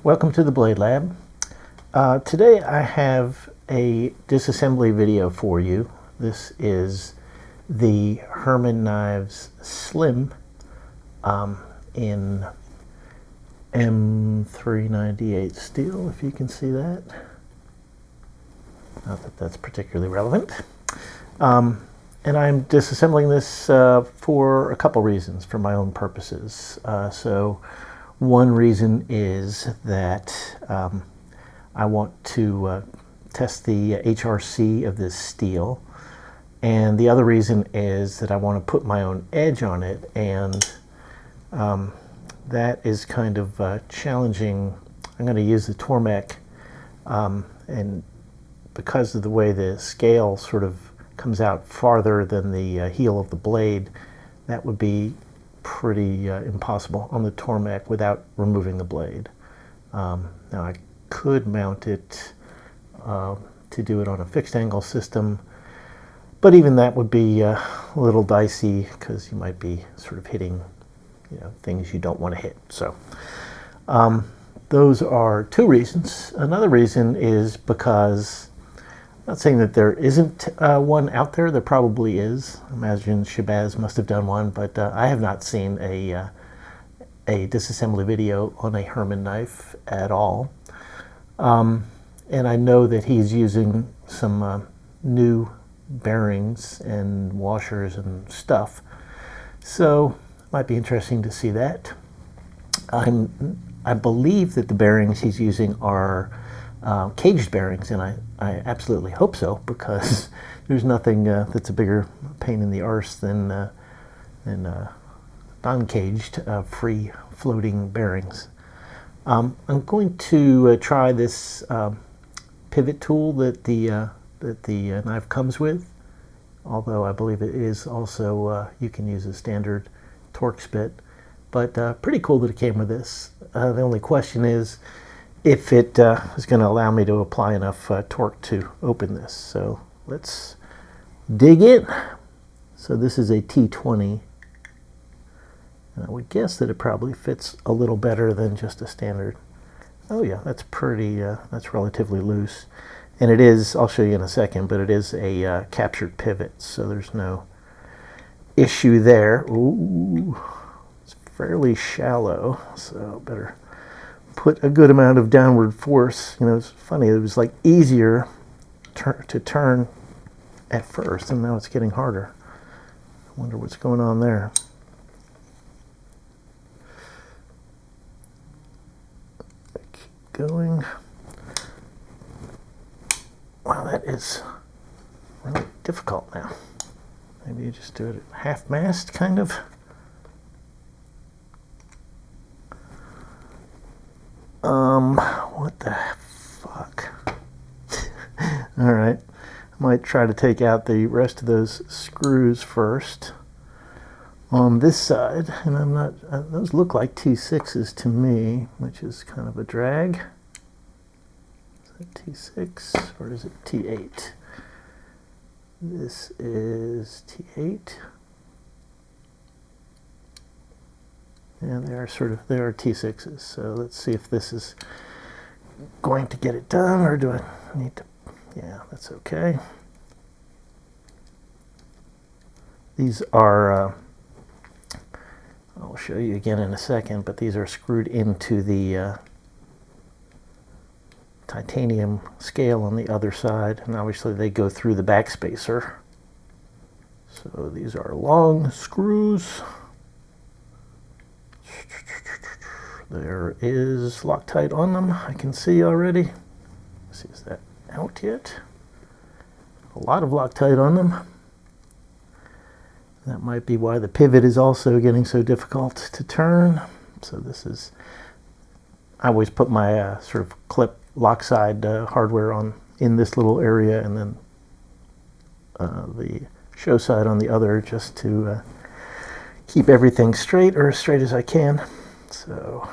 Welcome to the Blade Lab. Today I have a disassembly video for you. This is the Herman Knives Slim in M398 steel, if you can see that. Not that that's particularly relevant. And I'm disassembling this for a couple reasons, for my own purposes. So one reason is that I want to test the HRC of this steel. And the other reason is that I want to put my own edge on it, and that is kind of challenging. I'm going to use the Tormek, and because of the way the scale sort of comes out farther than the heel of the blade, that would be pretty impossible on the Tormek without removing the blade. Now I could mount it to do it on a fixed angle system, but even that would be a little dicey because you might be sort of hitting, things you don't want to hit. So those are two reasons. Another reason is because, I'm not saying that there isn't one out there. There probably is. I imagine Shabazz must have done one, but I have not seen a disassembly video on a Herman knife at all. And I know that he's using some new bearings and washers and stuff, so it might be interesting to see that. I believe that the bearings he's using are caged bearings, and I absolutely hope so, because there's nothing that's a bigger pain in the arse than non-caged, free floating bearings. I'm going to try this pivot tool that the knife comes with, although I believe it is also you can use a standard Torx bit, but pretty cool that it came with this. The only question is if it is going to allow me to apply enough torque to open this. So let's dig in. So this is a T20, and I would guess that it probably fits a little better than just a standard. Oh yeah, that's pretty, that's relatively loose. And it is, I'll show you in a second, but it is a captured pivot, so there's no issue there. Ooh, it's fairly shallow, so better put a good amount of downward force. It's funny, it was like easier to turn at first, and now it's getting harder. I wonder what's going on there. Keep going. Wow, that is really difficult now. Maybe you just do it at half-mast, kind of. What the fuck? All right, I might try to take out the rest of those screws first on this side, and I'm not, those look like T6s to me, which is kind of a drag. Is that T6 or is it T8? This is T8. Yeah, they are T6s, so let's see if this is going to get it done, or do I need to, yeah, that's okay. These are, I'll show you again in a second, but these are screwed into the titanium scale on the other side, and obviously they go through the backspacer. So these are long screws. There is Loctite on them, I can see already. Let's see, is that out yet? A lot of Loctite on them. That might be why the pivot is also getting so difficult to turn. So this is, I always put my sort of clip lock side hardware on in this little area, and then the show side on the other, just to keep everything straight, or as straight as I can. So,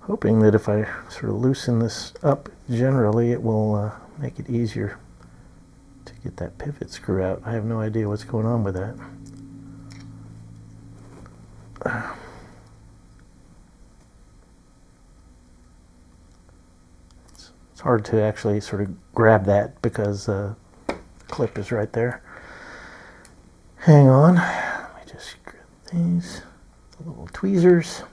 hoping that if I sort of loosen this up generally, it will make it easier to get that pivot screw out. I have no idea what's going on with that. hard to actually sort of grab that because the clip is right there. Hang on, let me just grab these, the little tweezers.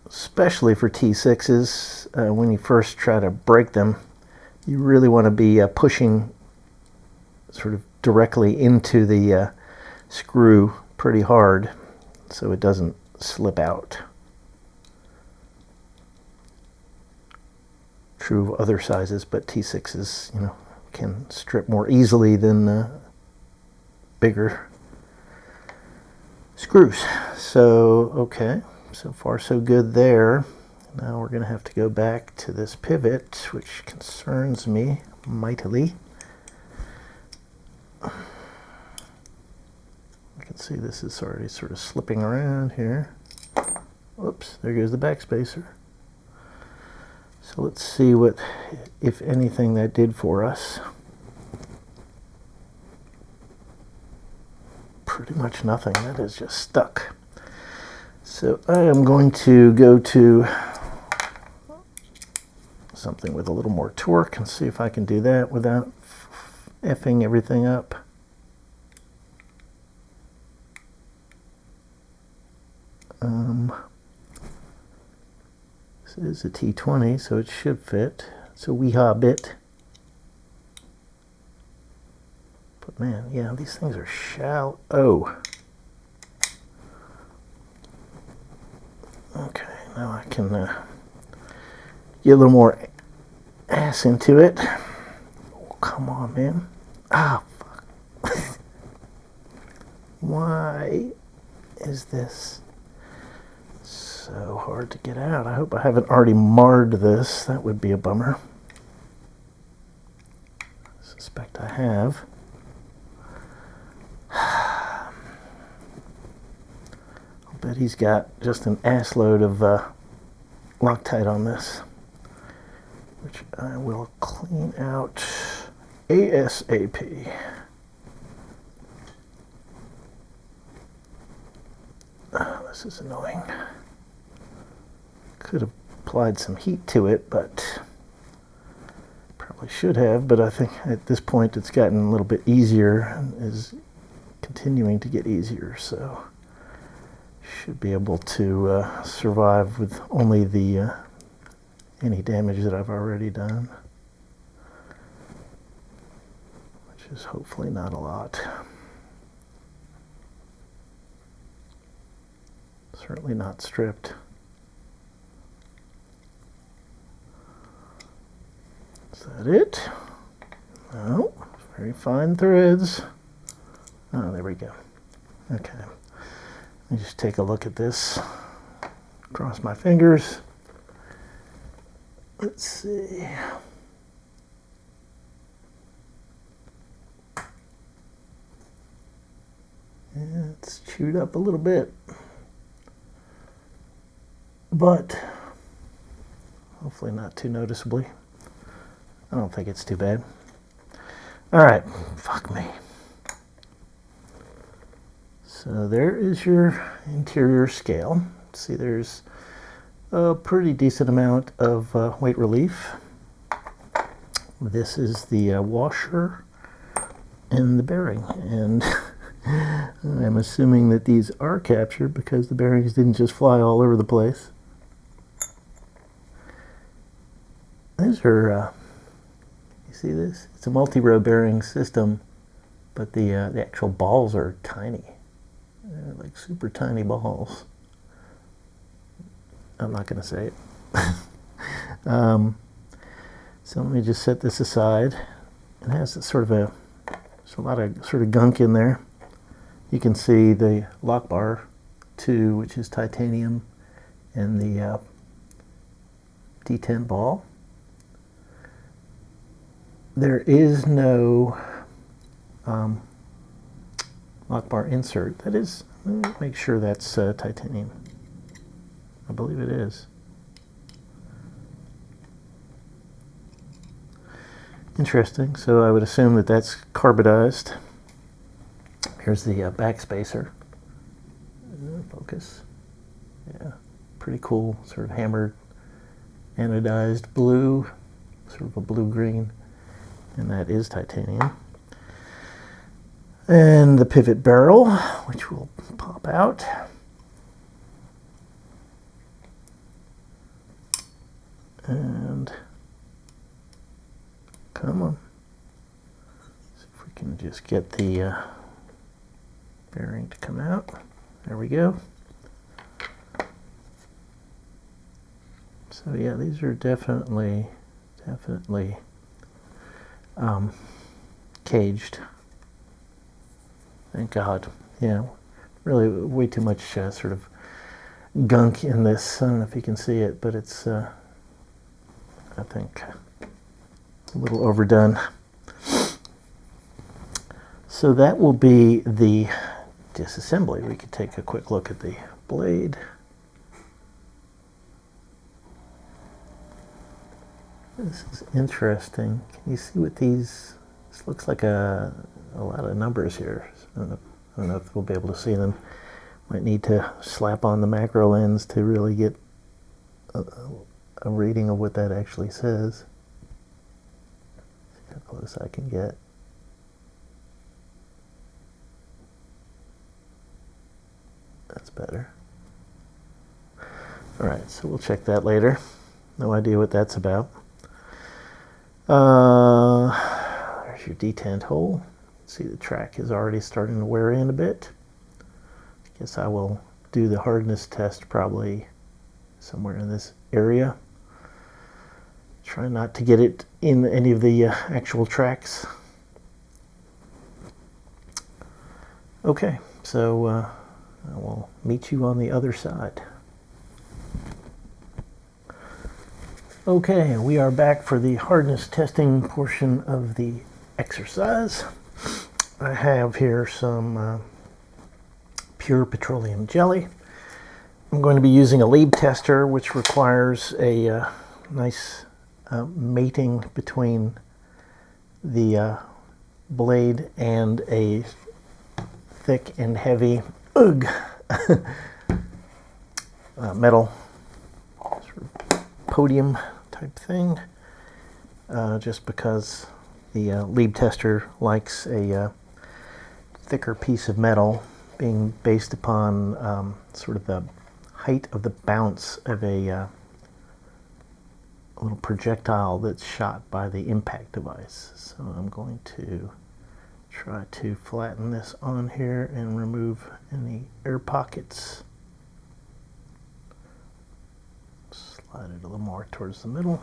Especially for T6s, when you first try to break them, you really want to be pushing sort of directly into the screw pretty hard so it doesn't slip out. True of other sizes, but T6s, you know, can strip more easily than bigger screws. So, okay, so far so good there. Now we're going to have to go back to this pivot, which concerns me mightily. I can see this is already sort of slipping around here. Whoops, there goes the backspacer. So let's see what, if anything, that did for us. Pretty much nothing. That is just stuck. So I am going to go to something with a little more torque and see if I can do that without effing everything up. This is a T20, so it should fit. It's a aaagh bit. But man, yeah, these things are shallow. Oh. Okay, now I can get a little more ass into it. Oh, come on, man. Ah, fuck. Why is this so hard to get out? I hope I haven't already marred this. That would be a bummer. I suspect I have. I'll bet he's got just an ass load of Loctite on this, which I will clean out ASAP. Oh, this is annoying. Could have applied some heat to it, but probably should have, but I think at this point it's gotten a little bit easier and is continuing to get easier, so should be able to survive with only the any damage that I've already done, which is hopefully not a lot. Certainly not stripped. Is that it? No, very fine threads. Oh, there we go. Okay. Let me just take a look at this. Cross my fingers. Let's see. Yeah, it's chewed up a little bit, but hopefully not too noticeably. I don't think it's too bad. All right, fuck me. So there is your interior scale. See, there's a pretty decent amount of weight relief. This is the washer and the bearing, and I'm assuming that these are captured because the bearings didn't just fly all over the place. These are, you see this? It's a multi-row bearing system, but the actual balls are tiny. They're like super tiny balls. I'm not going to say it. So let me just set this aside. It has sort of there's a lot of sort of gunk in there. You can see the lock bar 2, which is titanium, and the D10 ball. There is no lock bar insert. That is, let me make sure that's titanium. I believe it is. Interesting. So I would assume that that's carbidized. Here's the backspacer. Focus. Yeah, pretty cool, sort of hammered anodized blue, sort of a blue-green, and that is titanium. And the pivot barrel, which will pop out. And come on. See if we can just get the bearing to come out. There we go. So yeah, these are definitely caged. Thank God. Yeah, really way too much sort of gunk in this. I don't know if you can see it, but it's I think a little overdone. So that will be the disassembly. We could take a quick look at the blade. This is interesting. Can you see what these, this looks like a lot of numbers here. I don't know if we'll be able to see them. Might need to slap on the macro lens to really get a reading of what that actually says. See how close I can get. That's better. All right, so we'll check that later. No idea what that's about. There's your detent hole. See, the track is already starting to wear in a bit. I guess I will do the hardness test probably somewhere in this area. Try not to get it in any of the actual tracks. Okay, so I will meet you on the other side. Okay, we are back for the hardness testing portion of the exercise. I have here some pure petroleum jelly. I'm going to be using a lead tester, which requires a nice mating between the blade and a thick and heavy aaagh metal sort of podium type thing, just because the lead tester likes a thicker piece of metal, being based upon sort of the height of the bounce of a little projectile that's shot by the impact device. So I'm going to try to flatten this on here and remove any air pockets. Slide it a little more towards the middle.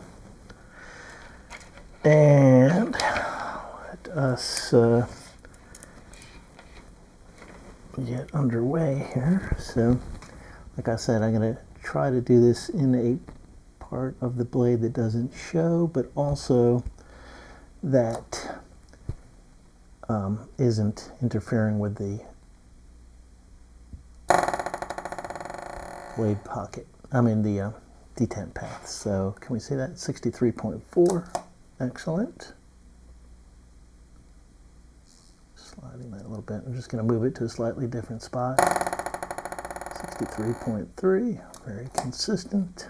And let us get underway here. So, like I said, I'm going to try to do this in a part of the blade that doesn't show, but also that isn't interfering with the blade pocket. I mean the detent path. So can we see that? 63.4. Excellent. Sliding that a little bit. I'm just going to move it to a slightly different spot. 63.3. Very consistent.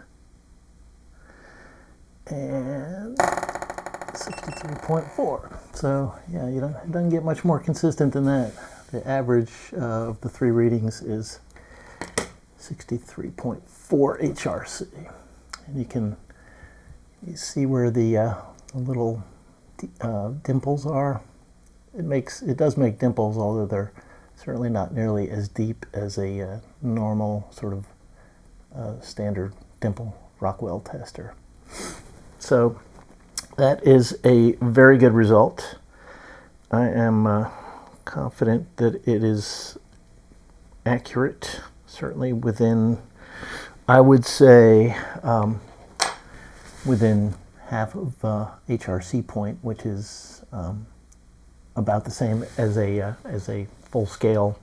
And 63.4. So yeah, it doesn't get much more consistent than that. The average of the three readings is 63.4 HRC. And you see where the little dimples are. It does make dimples, although they're certainly not nearly as deep as a normal sort of standard dimple Rockwell tester. So that is a very good result. I am confident that it is accurate, certainly within, I would say, within half of HRC point, which is about the same as a full-scale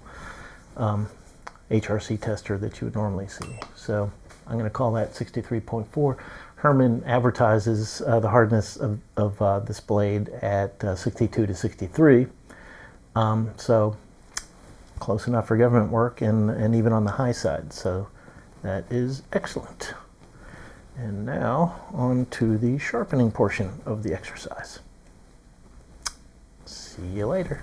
HRC tester that you would normally see. So I'm going to call that 63.4. Herman advertises the hardness of this blade at 62 to 63. So close enough for government work, and even on the high side. So That is excellent. And now on to the sharpening portion of the exercise. See you later.